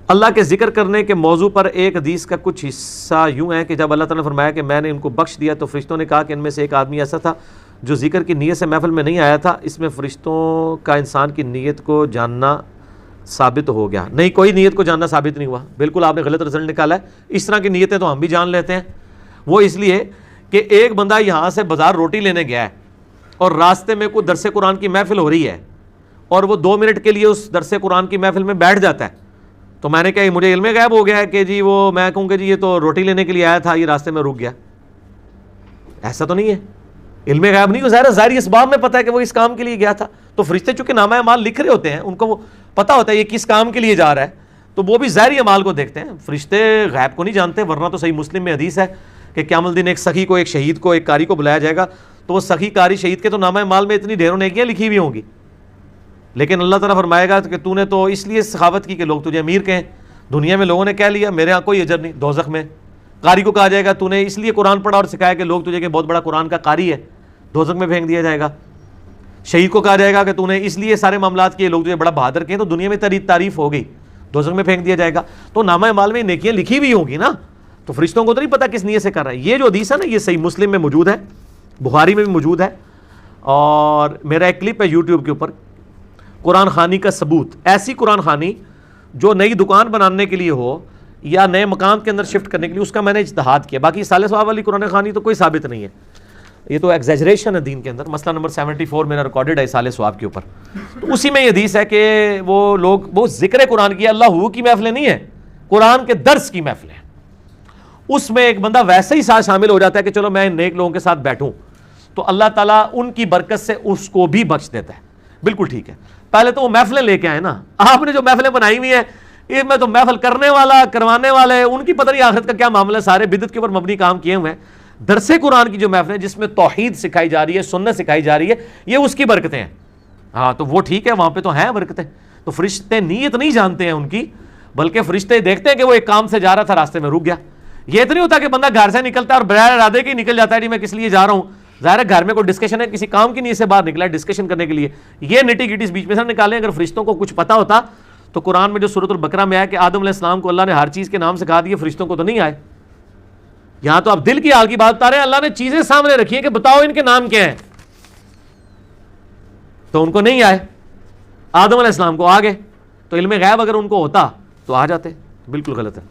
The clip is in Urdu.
اللہ کے ذکر کرنے کے موضوع پر ایک حدیث کا کچھ حصہ یوں ہے کہ جب اللہ تعالیٰ نے فرمایا کہ میں نے ان کو بخش دیا تو فرشتوں نے کہا کہ ان میں سے ایک آدمی ایسا تھا جو ذکر کی نیت سے محفل میں نہیں آیا تھا. اس میں فرشتوں کا انسان کی نیت کو جاننا ثابت ہو گیا. نہیں، کوئی نیت کو جاننا ثابت نہیں ہوا. بالکل آپ نے غلط رزلٹ نکالا ہے. اس طرح کی نیتیں تو ہم بھی جان لیتے ہیں. وہ اس لیے کہ ایک بندہ یہاں سے بازار روٹی لینے گیا ہے اور راستے میں کوئی درس قرآن کی محفل ہو رہی ہے اور وہ 2 منٹ کے لیے اس درس قرآن کی محفل میں بیٹھ جاتا ہے. تو میں نے کہا مجھے علم غیب ہو گیا ہے کہ جی وہ میں کہوں کہ جی یہ تو روٹی لینے کے لیے آیا تھا، یہ راستے میں رک گیا. ایسا تو نہیں ہے. علم غیب نہیں، ظاہری اسباب میں پتہ ہے کہ وہ اس کام کے لیے گیا تھا. تو فرشتے چونکہ نامہ اعمال لکھ رہے ہوتے ہیں، ان کو وہ پتہ ہوتا ہے یہ کس کام کے لیے جا رہا ہے، تو وہ بھی ظاہری اعمال کو دیکھتے ہیں. فرشتے غیب کو نہیں جانتے، ورنہ تو صحیح مسلم میں حدیث ہے کہ قیامت الدین ایک سخی کو، ایک شہید کو، ایک قاری کو بلایا جائے گا تو وہ سخی، قاری، شہید کے تو نامہ اعمال میں اتنی ڈھیروں نیکیاں لکھی ہوئی ہوں گی، لیکن اللہ تعالیٰ فرمائے گا کہ تو نے تو اس لیے سخاوت کی کہ لوگ تجھے امیر کہیں. دنیا میں لوگوں نے کہہ لیا میرے ہاں کوئی اجر نہیں. دوزخ میں قاری کو کہا جائے گا تو نے اس لیے قرآن پڑھا اور سکھایا کہ لوگ تجھے کہ بہت بڑا قرآن کا قاری ہے. دوزخ میں پھینک دیا جائے گا. شہید کو کہا جائے گا کہ تو نے اس لیے سارے معاملات کیے، لوگ تجھے بڑا بہادر کہیں، تو دنیا میں تعریف ہو گئی. دوزخ میں پھینک دیا جائے گا. تو نامہ اعمال میں نیکیاں لکھی بھی ہوں گی نا. تو فرشتوں کو تو نہیں پتا کس نیت سے کر رہا ہے. یہ جو حدیث ہے نا، یہ صحیح مسلم میں موجود ہے، بخاری میں بھی موجود ہے، اور میرا ایک کلپ ہے یوٹیوب کے اوپر، قرآن خوانی کا ثبوت. ایسی قرآن خوانی جو نئی دکان بنانے کے لیے ہو یا نئے مقام کے اندر شفٹ کرنے کے لیے، اس کا میں نے اجتہاد کیا. باقی سال ثواب والی قرآن خوانی تو کوئی ثابت نہیں ہے. یہ تو ایگزیجریشن ہے دین کے اندر. مسئلہ نمبر 74 میرا ریکارڈڈ ہے سال ثواب کے اوپر. تو اسی میں یہ حدیث ہے کہ وہ لوگ وہ ذکر قرآن کی، اللہ کی محفلیں نہیں ہیں، قرآن کے درس کی محفلیں ہیں. اس میں ایک بندہ ویسے ہی ساتھ شامل ہو جاتا ہے کہ چلو میں نیک لوگوں کے ساتھ بیٹھوں، تو اللہ تعالیٰ ان کی برکت سے اس کو بھی بخش دیتا ہے. بالکل ٹھیک ہے. پہلے تو وہ محفلیں لے کے آئے نا. آپ نے جو محفلیں بنائی ہوئی ہیں، اس میں تو محفل کرنے والا، کروانے والے، ان کی پتہ نہیں آخرت کا کیا معاملہ ہے. سارے بدعت کے اوپر مبنی کام کیے ہوئے ہیں. درس قرآن کی جو محفلیں جس میں توحید سکھائی جا رہی ہے، سنت سکھائی جا رہی ہے، یہ اس کی برکتیں ہیں. ہاں تو وہ ٹھیک ہے، وہاں پہ تو ہیں برکتیں. تو فرشتے نیت نہیں جانتے ہیں ان کی، بلکہ فرشتے دیکھتے ہیں کہ وہ ایک کام سے جا رہا تھا، راستے میں رک گیا. یہ تو نہیں ہوتا کہ بندہ گھر سے نکلتا ہے اور بغیر ارادے کے نکل جاتا ہے جی میں کس لیے جا رہا ہوں. ظاہر ہے گھر میں کوئی ڈسکشن ہے، کسی کام کی نیت سے باہر نکلا ہے ڈسکشن کرنے کے لیے. یہ نٹی گٹیز بیچ میں سے نکالیں. اگر فرشتوں کو کچھ پتا ہوتا تو قرآن میں جو سورۃ البقرہ میں آیا کہ آدم علیہ السلام کو اللہ نے ہر چیز کے نام سکھا دیے، فرشتوں کو تو نہیں آئے. یہاں تو آپ دل کی حال کی بات بتا رہے ہیں. اللہ نے چیزیں سامنے رکھی ہیں کہ بتاؤ ان کے نام کیا ہیں، تو ان کو نہیں آئے. آدم علیہ السلام کو آ گئے. تو علم غیب اگر ان کو ہوتا تو آ جاتے. بالکل غلط ہے.